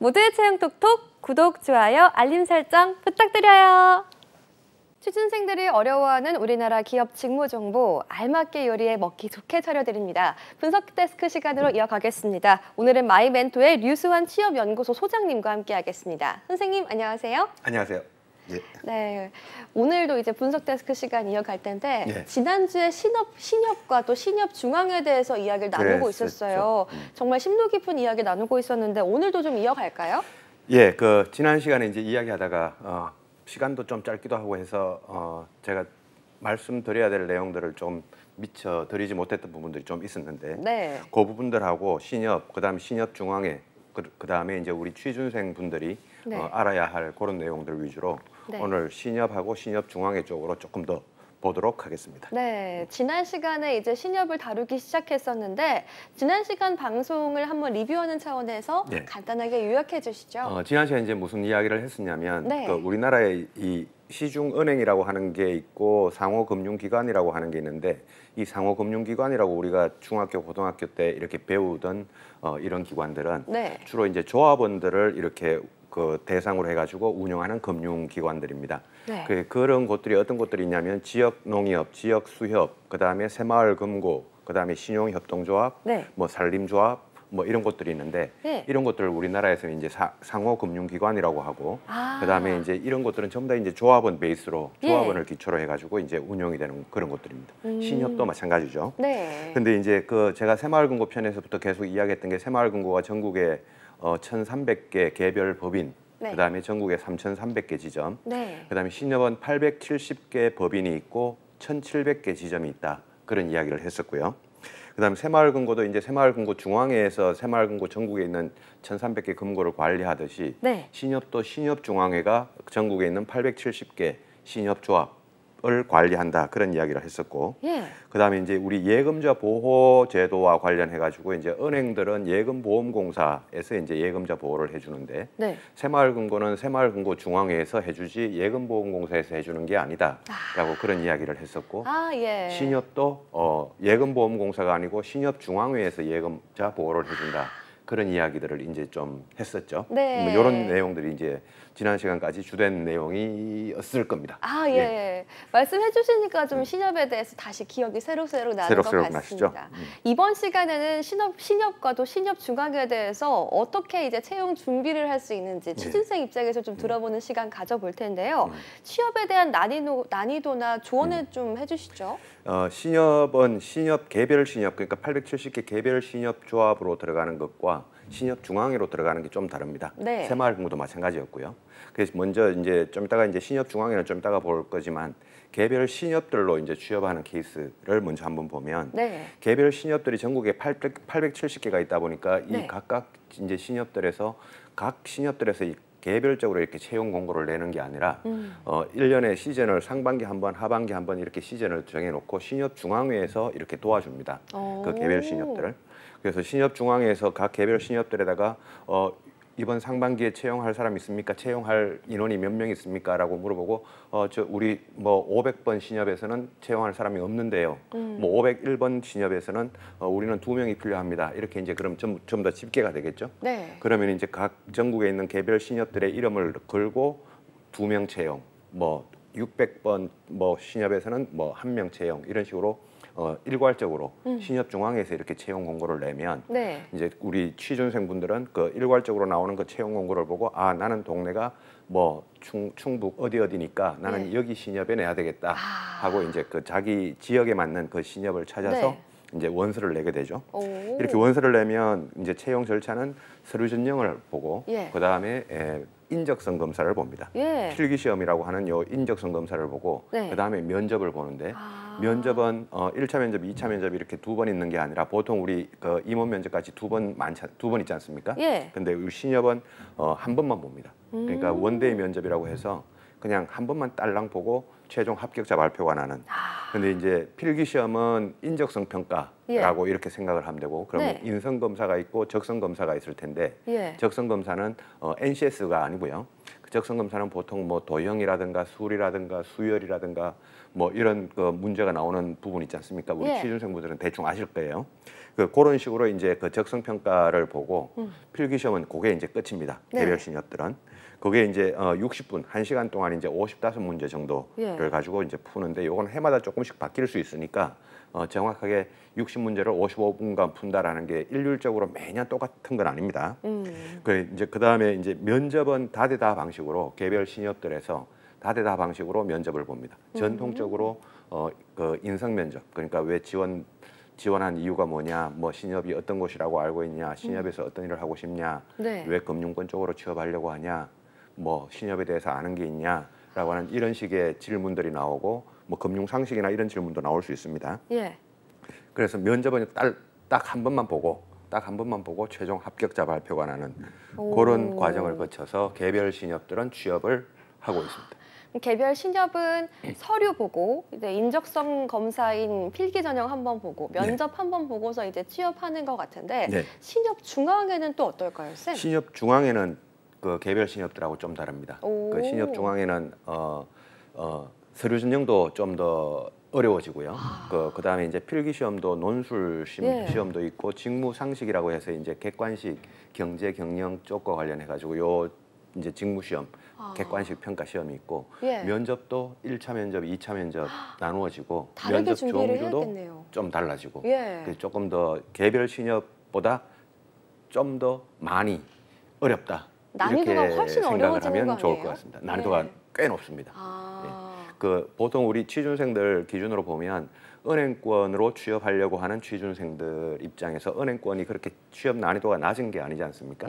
모두의 체형 톡톡 구독, 좋아요, 알림 설정 부탁드려요. 취준생들이 어려워하는 우리나라 기업 직무 정보 알맞게 요리해 먹기 좋게 차려드립니다. 분석 데스크 시간으로 이어가겠습니다. 오늘은 마이멘토의 류수환 취업연구소 소장님과 함께하겠습니다. 선생님 안녕하세요. 안녕하세요. 예. 네, 오늘도 이제 분석 데스크 시간 이어갈 텐데 예. 지난주에 신협과 또 신협 중앙에 대해서 이야기를 나누고 있었어요. 정말 심도 깊은 이야기 나누고 있었는데 오늘도 좀 이어갈까요? 예, 지난 시간에 이제 이야기하다가 시간도 좀 짧기도 하고 해서 제가 말씀드려야 될 내용들을 좀 미처 드리지 못했던 부분들이 좀 있었는데 네. 그 부분들하고 신협, 그다음 신협 중앙회, 그다음에 이제 우리 취준생 분들이 네. 알아야 할 그런 내용들 위주로 네. 오늘 신협하고 신협 중앙회 쪽으로 조금 더 보도록 하겠습니다. 네, 지난 시간에 이제 신협을 다루기 시작했었는데 지난 시간 방송을 한번 리뷰하는 차원에서 네. 간단하게 요약해 주시죠. 지난 시간에 이제 무슨 이야기를 했었냐면 네. 우리나라의 이 시중은행이라고 하는 게 있고 상호금융기관이라고 하는 게 있는데 이 상호금융기관이라고 우리가 중학교, 고등학교 때 이렇게 배우던 이런 기관들은 네. 주로 이제 조합원들을 이렇게 대상으로 해가지고 운영하는 금융기관들입니다. 네. 그런 곳들이 어떤 곳들이 있냐면 지역 농협, 지역 수협, 그다음에 새마을금고, 그다음에 신용협동조합, 네. 뭐 산림조합, 뭐 이런 곳들이 있는데 네. 이런 것들을 우리나라에서 이제 상호금융기관이라고 하고 아. 그다음에 이제 이런 것들은 전부 다 이제 조합원 베이스로 예. 조합원을 기초로 해가지고 이제 운영이 되는 그런 것들입니다. 신협도 마찬가지죠. 네. 근데 이제 제가 새마을금고 편에서부터 계속 이야기했던 게 새마을금고가 전국에 1,300개 개별 법인, 네. 그다음에 전국에 3,300개 지점, 네. 그다음에 신협은 870개 법인이 있고 1,700개 지점이 있다. 그런 이야기를 했었고요. 그다음에 새마을금고도 이제 새마을금고 중앙회에서 새마을금고 전국에 있는 1,300개 금고를 관리하듯이 네. 신협도 신협중앙회가 전국에 있는 870개 신협조합을 관리한다. 그런 이야기를 했었고, 예. 그다음에 이제 우리 예금자 보호 제도와 관련해 가지고 이제 은행들은 예금보험공사에서 이제 예금자 보호를 해주는데 네. 새마을금고는 새마을금고 중앙회에서 해주지 예금보험공사에서 해주는 게 아니다라고 그런 이야기를 했었고, 아, 예. 신협도 예금보험공사가 아니고 신협중앙회에서 예금자 보호를 해준다. 그런 이야기들을 이제 좀 했었죠. 네. 뭐 이런 내용들이 이제 지난 시간까지 주된 내용이었을 겁니다. 아, 예. 말씀해 주시니까 좀 신협에 대해서 다시 기억이 새록새록 나는 것 새록새록 같습니다. 나시죠? 이번 시간에는 신협과 또 신협 중앙에 대해서 어떻게 이제 채용 준비를 할 수 있는지 취준생 입장에서 좀 들어보는 시간 가져볼 텐데요. 취업에 대한 난이도나 조언을 좀 해주시죠. 신협은 개별 신협, 그러니까 870개 개별 신협 조합으로 들어가는 것과 신협 중앙회로 들어가는 게 좀 다릅니다. 네. 새마을금고도 마찬가지였고요. 그래서 먼저 이제 좀 이따가 이제 신협 중앙회는 좀 이따가 볼 거지만 개별 신협들로 이제 취업하는 케이스를 먼저 한번 보면 네. 개별 신협들이 전국에 870개가 있다 보니까 네. 이 각각 이제 각 신협들에서 이 개별적으로 이렇게 채용 공고를 내는 게 아니라 1년에 시즌을 상반기 한 번, 하반기 한 번 이렇게 시즌을 정해놓고 신협 중앙회에서 이렇게 도와줍니다. 그 개별 신협들을. 그래서 신협 중앙회에서 각 개별 신협들에다가 이번 상반기에 채용할 사람 있습니까? 채용할 인원이 몇 명 있습니까? 라고 물어보고 우리 뭐 500번 신협에서는 채용할 사람이 없는데요. 뭐 501번 신협에서는 우리는 2명이 필요합니다. 이렇게 이제 그럼 좀 더 집계가 되겠죠. 네. 그러면 이제 각 전국에 있는 개별 신협들의 이름을 걸고 2명 채용, 뭐 600번 뭐 신협에서는 뭐 1명 채용 이런 식으로 일괄적으로 신협 중앙에서 이렇게 채용 공고를 내면 네. 이제 우리 취준생분들은 그 일괄적으로 나오는 그 채용 공고를 보고 아 나는 동네가 뭐 충북 어디니까 나는 네. 여기 신협에 내야 되겠다 하고 이제 그 자기 지역에 맞는 그 신협을 찾아서 네. 이제 원서를 내게 되죠. 오. 이렇게 원서를 내면 이제 채용 절차는 서류 전형을 보고 예. 그 다음에 인적성 검사를 봅니다. 예. 필기 시험이라고 하는 요 인적성 검사를 보고 네. 그 다음에 면접을 보는데 면접은 1차 면접, 2차 면접 이렇게 2번 있는 게 아니라 보통 우리 그 임원 면접까지 두 번 있지 않습니까? 예. 근데 우리 신협은 한 번만 봅니다. 그러니까 원데이 면접이라고 해서 그냥 한 번만 딸랑 보고 최종 합격자 발표가 나는. 근데 이제 필기 시험은 인적성 평가라고 이렇게 생각을 하면 되고 그러면 네. 인성 검사가 있고 적성 검사가 있을 텐데 예. 적성 검사는 NCS가 아니고요. 그 적성 검사는 보통 뭐 도형이라든가 술이라든가 수열이라든가 뭐 이런 그 문제가 나오는 부분 있지 않습니까? 우리 예. 취준생분들은 대충 아실 거예요. 그런 식으로 이제 그 적성 평가를 보고 필기 시험은 그게 이제 끝입니다. 네. 개별 신협들은 그게 이제 60분 1시간 동안 이제 55문제 정도를 가지고 이제 푸는데 요건 해마다 조금씩 바뀔 수 있으니까 정확하게 60문제를 55분간 푼다라는 게 일률적으로 매년 똑같은 건 아닙니다. 그다음에 이제 면접은 다대다 방식으로 개별 신협들에서 다대다 방식으로 면접을 봅니다. 전통적으로 그 인성 면접, 그러니까 왜 지원한 이유가 뭐냐, 뭐 신협이 어떤 곳이라고 알고 있냐, 신협에서 어떤 일을 하고 싶냐, 네. 왜 금융권 쪽으로 취업하려고 하냐, 뭐 신협에 대해서 아는 게 있냐라고 하는 이런 식의 질문들이 나오고 뭐 금융 상식이나 이런 질문도 나올 수 있습니다. 예. 그래서 면접은 딱 한 번만 보고 최종 합격자 발표가 나는 그런 과정을 거쳐서 개별 신협들은 취업을 하고 있습니다. 개별 신협은 서류 보고 이제 인적성 검사인 필기 전형 한번 보고 면접 한번 보고서 이제 취업하는 것 같은데 네. 신협 중앙에는 또 어떨까요, 쌤? 신협 중앙에는 그 개별 신협들하고 좀 다릅니다. 그 신협 중앙에는 서류 전형도 좀 더 어려워지고요. 그다음에 이제 필기 시험도 논술 시험도 있고 직무 상식이라고 해서 이제 객관식 경제 경영 쪽과 관련해 가지고 요 이제 직무 시험 객관식 평가 시험이 있고 면접도 1차 면접, 2차 면접 나누어지고 면접 종류도 해야겠네요. 좀 달라지고 예. 조금 더 개별 신협보다 좀 더 많이 어렵다. 난이도가 이렇게 훨씬 생각을 어려워지는 하면 거 좋을 아니에요? 것 같습니다. 난이도가 꽤 높습니다. 그 보통 우리 취준생들 기준으로 보면 은행권으로 취업하려고 하는 취준생들 입장에서 은행권이 그렇게 취업 난이도가 낮은 게 아니지 않습니까?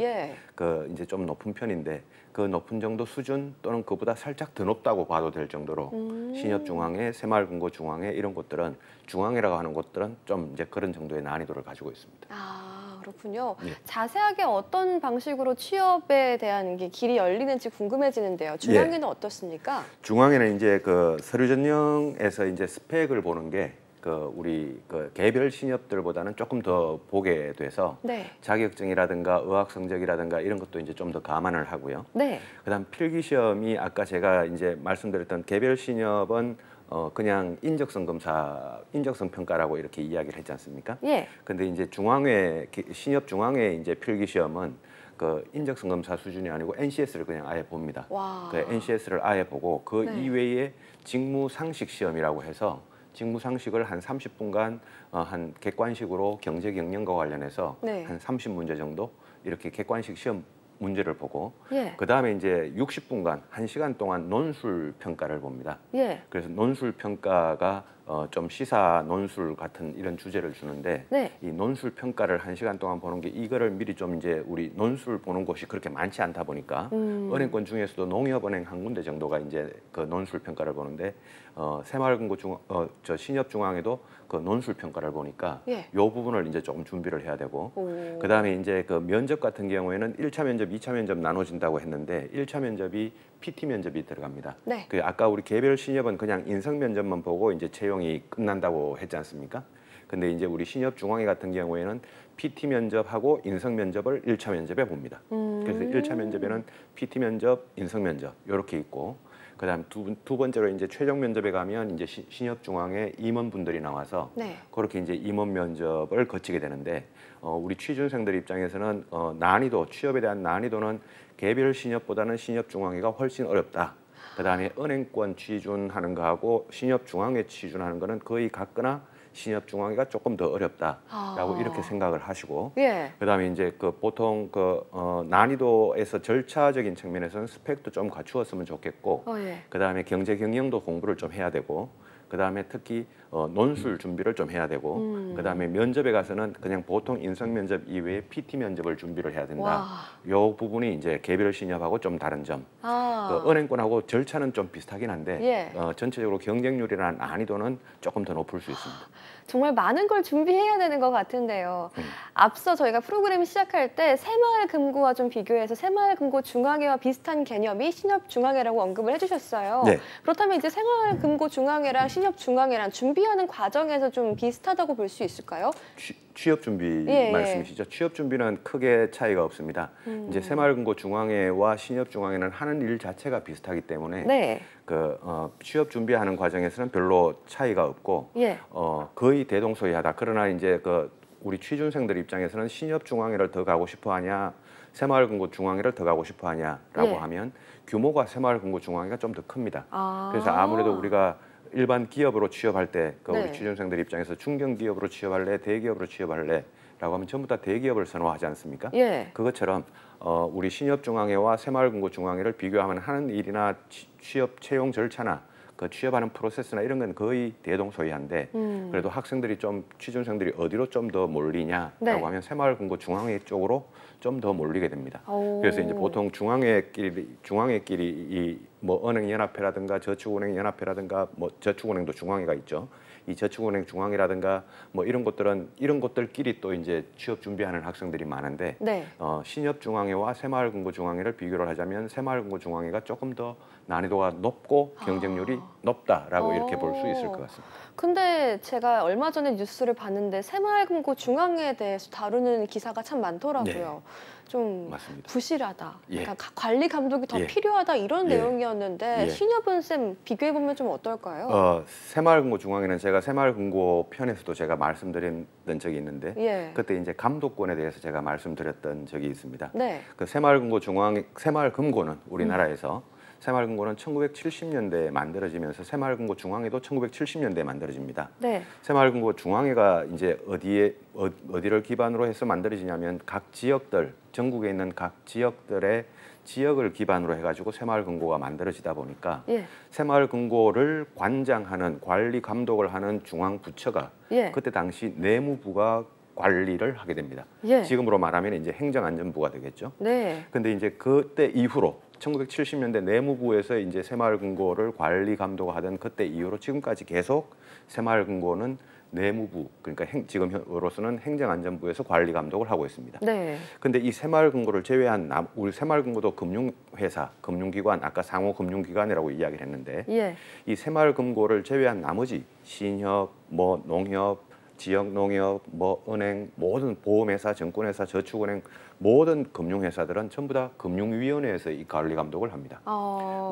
그 이제 좀 높은 편인데 그 높은 정도 수준 또는 그보다 살짝 더 높다고 봐도 될 정도로 신협 중앙회, 새마을금고 중앙회 이런 곳들은 중앙회라고 하는 곳들은 좀 이제 그런 정도의 난이도를 가지고 있습니다. 그렇군요. 자세하게 어떤 방식으로 취업에 대한 게 길이 열리는지 궁금해지는데요. 중앙회는 어떻습니까? 중앙회는 이제 그 서류 전형에서 이제 스펙을 보는 게 그 우리 그 개별 신협들보다는 조금 더 보게 돼서 자격증이라든가 의학 성적이라든가 이런 것도 이제 좀 더 감안을 하고요. 그다음 필기 시험이 아까 제가 이제 말씀드렸던 개별 신협은 그냥 인적성 검사, 인적성 평가라고 이렇게 이야기를 했지 않습니까? 근데 이제 중앙회 신협 중앙회 이제 필기 시험은 그 인적성 검사 수준이 아니고 NCS를 그냥 아예 봅니다. 그 NCS를 아예 보고 그 이외에 직무 상식 시험이라고 해서 직무 상식을 한 30분간 한 객관식으로 경제 경영과 관련해서 한 30문제 정도 이렇게 객관식 시험 문제를 보고 그다음에 이제 60분간 1시간 동안 논술 평가를 봅니다. 그래서 논술 평가가 좀 시사 논술 같은 이런 주제를 주는데 이 논술 평가를 1시간 동안 보는 게 이거를 미리 좀 이제 우리 논술 보는 곳이 그렇게 많지 않다 보니까 은행권 중에서도 농협은행 한 군데 정도가 이제 그 논술 평가를 보는데 새마을금고 신협 중앙에도 그 논술 평가를 보니까 요 부분을 이제 조금 준비를 해야 되고 그다음에 이제 그 면접 같은 경우에는 1차 면접, 2차 면접 나눠진다고 했는데 1차 면접이 PT 면접이 들어갑니다. 그 아까 우리 개별 신협은 그냥 인성 면접만 보고 이제 채용이 끝난다고 했지 않습니까? 근데 이제 우리 신협 중앙회 같은 경우에는 PT 면접하고 인성 면접을 1차 면접에 봅니다. 그래서 1차 면접에는 PT 면접, 인성 면접 이렇게 있고 그다음 두 번째로 이제 최종 면접에 가면 이제 신협 중앙회 임원분들이 나와서 그렇게 이제 임원 면접을 거치게 되는데 우리 취준생들 입장에서는 난이도 취업에 대한 난이도는 개별 신협보다는 신협 중앙회가 훨씬 어렵다. 그다음에 은행권 취준하는 거하고 신협 중앙회 취준하는 거는 거의 같거나 신협 중앙회가 조금 더 어렵다라고 이렇게 생각을 하시고 그다음에 이제 그 보통 그 난이도에서 절차적인 측면에서는 스펙도 좀 갖추었으면 좋겠고 그다음에 경제 경영도 공부를 좀 해야 되고 그다음에 특히 논술 준비를 좀 해야 되고 그다음에 면접에 가서는 그냥 보통 인성 면접 이외에 PT 면접을 준비를 해야 된다. 요 부분이 이제 개별 신협하고 좀 다른 점. 그 은행권하고 절차는 좀 비슷하긴 한데 전체적으로 경쟁률이나 난이도는 조금 더 높을 수 있습니다. 정말 많은 걸 준비해야 되는 것 같은데요. 앞서 저희가 프로그램 시작할 때 새마을금고와 좀 비교해서 새마을금고 중앙회와 비슷한 개념이 신협 중앙회라고 언급을 해주셨어요. 그렇다면 이제 새마을금고 중앙회랑 신협 중앙회랑 준비하는 과정에서 좀 비슷하다고 볼 수 있을까요? 취업 준비 말씀이시죠? 취업 준비는 크게 차이가 없습니다. 이제 새마을금고 중앙회와 신협 중앙회는 하는 일 자체가 비슷하기 때문에 그 취업 준비하는 과정에서는 별로 차이가 없고 거의 대동소이하다. 그러나 이제 그 우리 취준생들 입장에서는 신협중앙회를 더 가고 싶어하냐, 새마을금고중앙회를 더 가고 싶어하냐라고 예. 하면 규모가 새마을금고중앙회가 좀 더 큽니다. 아. 그래서 아무래도 우리가 일반 기업으로 취업할 때 그 네. 우리 취준생들 입장에서 중견기업으로 취업할래, 대기업으로 취업할래 라고 하면 전부 다 대기업을 선호하지 않습니까? 예. 그것처럼 우리 신협중앙회와 새마을금고중앙회를 비교하면 하는 일이나 취업 채용 절차나 그 취업하는 프로세스나 이런 건 거의 대동소이한데 그래도 학생들이 좀 취준생들이 어디로 좀 더 몰리냐라고 네. 하면 새마을금고중앙회 쪽으로 좀 더 몰리게 됩니다. 오. 그래서 이제 보통 중앙회끼리 이 뭐 은행연합회라든가 저축은행연합회라든가 뭐 저축은행도 중앙회가 있죠. 이 저축은행 중앙회라든가 뭐 이런 곳들끼리 또 이제 취업 준비하는 학생들이 많은데 네. 신협중앙회와 새마을금고중앙회를 비교를 하자면 새마을금고중앙회가 조금 더 난이도가 높고 경쟁률이 높다라고 이렇게 볼 수 있을 것 같습니다. 근데 제가 얼마 전에 뉴스를 봤는데 새마을금고중앙회에 대해서 다루는 기사가 참 많더라고요. 좀 맞습니다. 부실하다. 예. 그러니까 관리 감독이 더 예. 필요하다 이런 예. 내용이었는데 예. 신협은 쌤 비교해 보면 좀 어떨까요? 새마을금고중앙회는 제가 새마을금고 편에서도 제가 말씀드렸던 적이 있는데 예. 그때 이제 감독권에 대해서 제가 말씀드렸던 적이 있습니다. 네. 그 새마을금고는 우리나라에서 새마을금고는 1970년대에 만들어지면서 새마을금고중앙회도 1970년대에 만들어집니다. 네. 새마을금고중앙회가 이제 어디를 기반으로 해서 만들어지냐면 각 지역들, 전국에 있는 각 지역들의 지역을 기반으로 해가지고 새마을금고가 만들어지다 보니까 예. 새마을금고를 관장하는 관리 감독을 하는 중앙부처가 예. 그때 당시 내무부가 관리를 하게 됩니다. 예. 지금으로 말하면 이제 행정안전부가 되겠죠. 네. 근데 이제 그때 이후로 1970년대 내무부에서 이제 새마을금고를 관리 감독하던 그때 이후로 지금까지 계속 새마을금고는 내무부 그러니까 지금으로서는 행정안전부에서 관리 감독을 하고 있습니다. 네. 근데 이 새마을금고를 제외한 우리 새마을금고도 금융회사, 금융기관 아까 상호금융기관이라고 이야기를 했는데 예. 이 새마을금고를 제외한 나머지 신협, 뭐 농협, 지역농협, 뭐 은행, 모든 보험회사, 증권회사, 저축은행 모든 금융회사들은 전부 다 금융위원회에서 이 관리 감독을 합니다.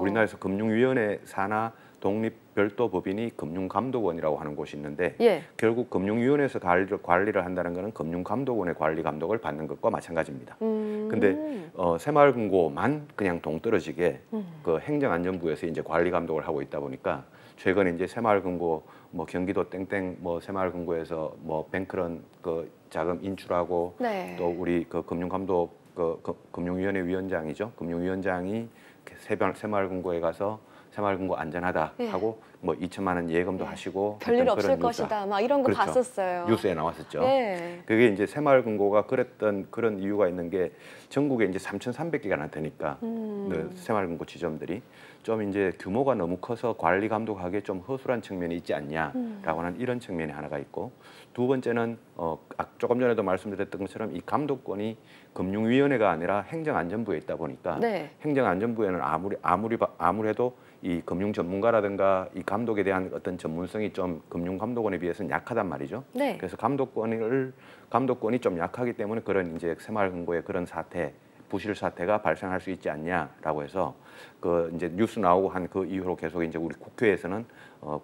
우리나라에서 금융위원회 산하 독립별도법인이 금융감독원이라고 하는 곳이 있는데 예. 결국 금융위원회에서 관리를 한다는 것은 금융감독원의 관리 감독을 받는 것과 마찬가지입니다. 근데 새마을금고만 그냥 동떨어지게 그 행정안전부에서 이제 관리 감독을 하고 있다 보니까 최근에 이제 새마을금고 뭐 경기도 땡땡 뭐 새마을금고에서 뭐 뱅크런 그 자금 인출하고 네. 또 우리 그 금융감독 금융위원회 위원장이죠. 금융위원장이 새마을금고에 가서 새마을금고 안전하다 예. 하고 뭐 2천만 원 예금도 하시고 별일 했던 없을 그런 것이다. 막 이런 거 그렇죠. 봤었어요. 뉴스에 나왔었죠. 예. 그게 이제 새마을금고가 그랬던 그런 이유가 있는 게 전국에 이제 3,300개가 되니까 그 새마을금고 지점들이 좀 이제 규모가 너무 커서 관리 감독하기에 좀 허술한 측면이 있지 않냐라고 하는 이런 측면이 하나가 있고 두 번째는 조금 전에도 말씀드렸던 것처럼 이 감독권이 금융위원회가 아니라 행정안전부에 있다 보니까 네. 행정안전부에는 아무래도 이 금융 전문가라든가 이 감독에 대한 어떤 전문성이 좀 금융감독원에 비해서는 약하단 말이죠. 네. 그래서 감독권이 좀 약하기 때문에 그런 이제 새마을금고의 그런 부실 사태가 발생할 수 있지 않냐라고 해서 그 이제 뉴스 나오고 한 그 이후로 계속 이제 우리 국회에서는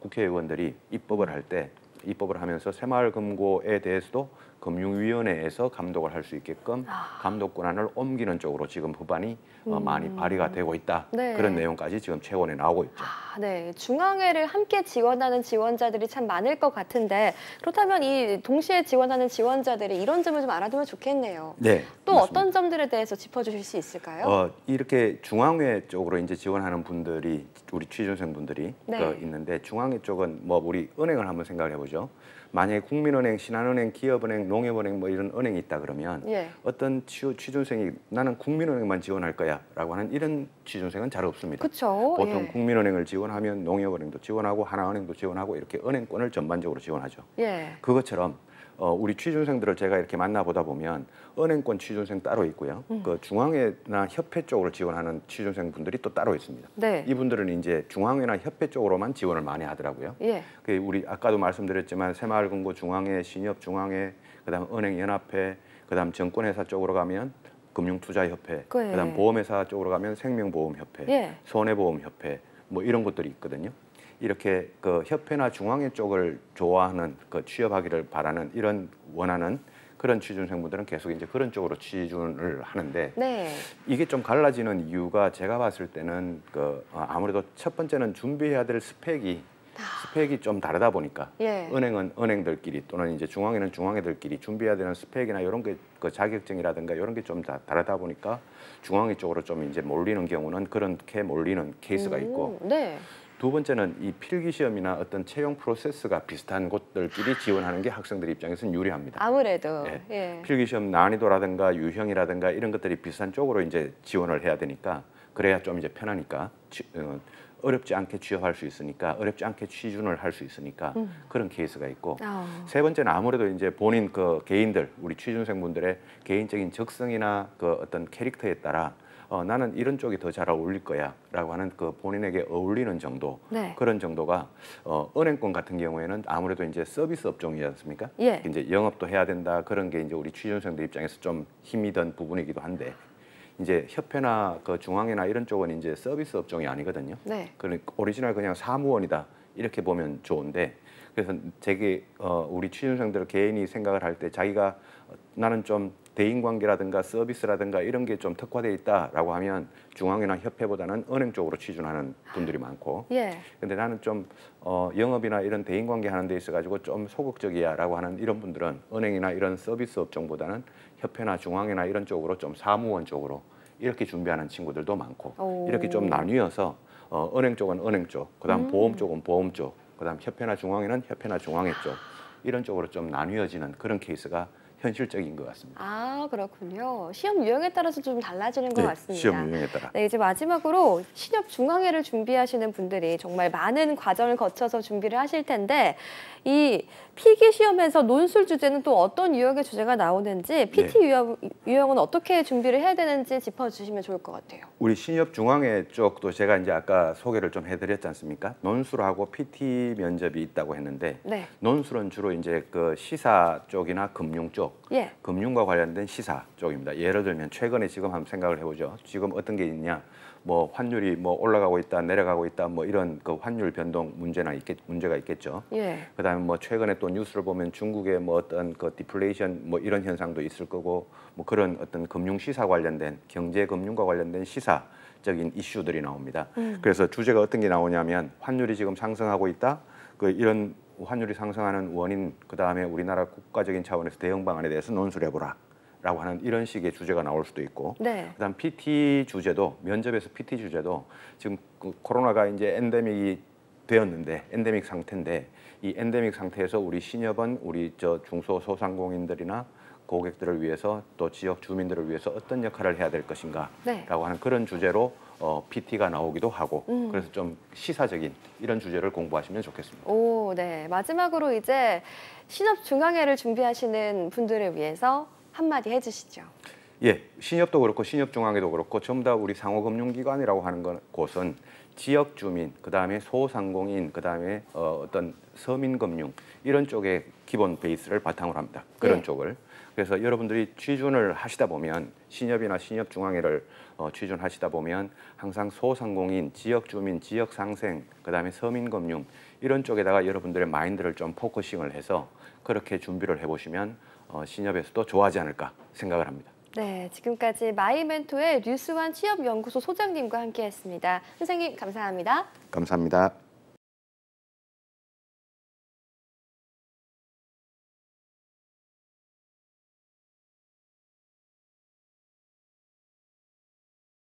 국회의원들이 입법을 하면서 새마을금고에 대해서도 금융위원회에서 감독을 할 수 있게끔 감독 권한을 옮기는 쪽으로 지금 법안이 많이 발의가 되고 있다. 네. 그런 내용까지 지금 최원에 나오고 있죠. 네, 중앙회를 함께 지원하는 지원자들이 참 많을 것 같은데 그렇다면 이 동시에 지원하는 지원자들이 이런 점을 좀 알아두면 좋겠네요. 네. 또 맞습니다. 어떤 점들에 대해서 짚어주실 수 있을까요? 이렇게 중앙회 쪽으로 이제 지원하는 분들이 우리 취준생분들이 네. 있는데 중앙회 쪽은 뭐 우리 은행을 한번 생각해 보죠. 만약에 국민은행, 신한은행, 기업은행, 농협은행 뭐 이런 은행이 있다 그러면 예. 어떤 취준생이 나는 국민은행만 지원할 거야라고 하는 이런 취준생은 잘 없습니다. 그렇죠. 보통 예. 국민은행을 지원하면 농협은행도 지원하고 하나은행도 지원하고 이렇게 은행권을 전반적으로 지원하죠. 예. 그것처럼 우리 취준생들을 제가 이렇게 만나보다 보면 은행권 취준생 따로 있고요. 그 중앙회나 협회 쪽으로 지원하는 취준생분들이 또 따로 있습니다. 네. 이분들은 이제 중앙회나 협회 쪽으로만 지원을 많이 하더라고요. 예. 그 우리 아까도 말씀드렸지만 새마을금고 중앙회, 신협중앙회, 그다음 은행연합회, 그다음 정권회사 쪽으로 가면 금융투자협회, 그래. 그다음 보험회사 쪽으로 가면 생명보험협회, 예. 손해보험협회 뭐 이런 것들이 있거든요. 이렇게 그 협회나 중앙회 쪽을 좋아하는 그 취업하기를 바라는 이런 원하는 그런 취준생분들은 계속 이제 그런 쪽으로 취준을 하는데 네. 이게 좀 갈라지는 이유가 제가 봤을 때는 아무래도 첫 번째는 준비해야 될 스펙이 좀 다르다 보니까 예. 은행은 은행들끼리 또는 이제 중앙에는 중앙애들끼리 준비해야 되는 스펙이나 이런 게 그 자격증이라든가 이런 게 좀 다르다 보니까 중앙애 쪽으로 좀 이제 몰리는 경우는 그렇게 몰리는 케이스가 있고 네. 두 번째는 이 필기 시험이나 어떤 채용 프로세스가 비슷한 곳들끼리 지원하는 게 학생들 입장에서는 유리합니다. 아무래도 예. 예. 필기 시험 난이도라든가 유형이라든가 이런 것들이 비슷한 쪽으로 이제 지원을 해야 되니까 그래야 좀 이제 편하니까 어렵지 않게 취업할 수 있으니까 어렵지 않게 취준을 할 수 있으니까 그런 케이스가 있고 세 번째는 아무래도 이제 본인 그 개인들 우리 취준생분들의 개인적인 적성이나 그 어떤 캐릭터에 따라 나는 이런 쪽이 더 잘 어울릴 거야라고 하는 그 본인에게 어울리는 정도 네. 그런 정도가 은행권 같은 경우에는 아무래도 이제 서비스 업종이지 않습니까? 예. 이제 영업도 해야 된다 그런 게 이제 우리 취준생들 입장에서 좀 힘이 든 부분이기도 한데 이제 협회나 그 중앙회나 이런 쪽은 이제 서비스 업종이 아니거든요. 네. 그러니까 오리지널 그냥 사무원이다 이렇게 보면 좋은데 그래서 우리 취준생들 개인이 생각을 할 때 자기가 나는 좀 대인관계라든가 서비스라든가 이런 게 좀 특화돼 있다라고 하면 중앙회나 협회보다는 은행 쪽으로 취준하는 분들이 많고 예. 근데 나는 좀 영업이나 이런 대인관계 하는 데 있어 가지고 좀 소극적이야라고 하는 이런 분들은 은행이나 이런 서비스 업종보다는 협회나 중앙회나 이런 쪽으로 좀 사무원 쪽으로 이렇게 준비하는 친구들도 많고 오. 이렇게 좀 나뉘어서 은행 쪽은 은행 쪽, 그다음 보험 쪽은 보험 쪽, 그다음 협회나 중앙회는 협회나 중앙회 쪽 이런 쪽으로 좀 나뉘어지는 그런 케이스가 현실적인 것 같습니다. 아, 그렇군요. 시험 유형에 따라서 좀 달라지는 것 네, 같습니다. 시험 유형에 따라. 네, 이제 마지막으로 신협 중앙회를 준비하시는 분들이 정말 많은 과정을 거쳐서 준비를 하실 텐데 이 필기 시험에서 논술 주제는 또 어떤 유형의 주제가 나오는지 PT 유형은 어떻게 준비를 해야 되는지 짚어주시면 좋을 것 같아요. 우리 신협 중앙회 쪽도 제가 이제 아까 소개를 좀 해드렸지 않습니까? 논술하고 PT 면접이 있다고 했는데 네. 논술은 주로 이제 그 시사 쪽이나 금융 쪽, 예. 금융과 관련된 시사 쪽입니다. 예를 들면 최근에 지금 한번 생각을 해보죠. 지금 어떤 게 있냐? 뭐 환율이 뭐 올라가고 있다, 내려가고 있다, 뭐 이런 그 환율 변동 문제가 있겠죠. 예. 그다음에 뭐 최근에 또 뉴스를 보면 중국의 뭐 어떤 그 디플레이션 뭐 이런 현상도 있을 거고 뭐 그런 어떤 금융 시사 관련된 경제 금융과 관련된 시사적인 이슈들이 나옵니다. 그래서 주제가 어떤 게 나오냐면 환율이 지금 상승하고 있다. 그 이런 환율이 상승하는 원인 그다음에 우리나라 국가적인 차원에서 대응 방안에 대해서 논술해 보라. 라고 하는 이런 식의 주제가 나올 수도 있고 네. 그다음 PT 주제도 면접에서 PT 주제도 지금 그 코로나가 이제 엔데믹이 되었는데 엔데믹 상태인데 이 엔데믹 상태에서 우리 신협은 우리 저 중소소상공인들이나 고객들을 위해서 또 지역 주민들을 위해서 어떤 역할을 해야 될 것인가라고 네. 하는 그런 주제로 PT가 나오기도 하고 그래서 좀 시사적인 이런 주제를 공부하시면 좋겠습니다. 오, 네. 마지막으로 이제 신협 중앙회를 준비하시는 분들을 위해서 한마디 해주시죠. 예, 신협도 그렇고 신협중앙회도 그렇고 전부 다 우리 상호금융기관이라고 하는 곳은 지역 주민, 그다음에 소상공인, 그다음에 어떤 서민금융 이런 쪽의 기본 베이스를 바탕으로 합니다. 그런 네. 쪽을. 그래서 여러분들이 취준을 하시다 보면 신협이나 신협중앙회를 취준하시다 보면 항상 소상공인, 지역 주민, 지역 상생, 그다음에 서민금융 이런 쪽에다가 여러분들의 마인드를 좀 포커싱을 해서 그렇게 준비를 해보시면 신협에서도 좋아하지 않을까 생각을 합니다. 네, 지금까지 마이멘토의 류수환 취업연구소 소장님과 함께했습니다. 선생님 감사합니다. 감사합니다.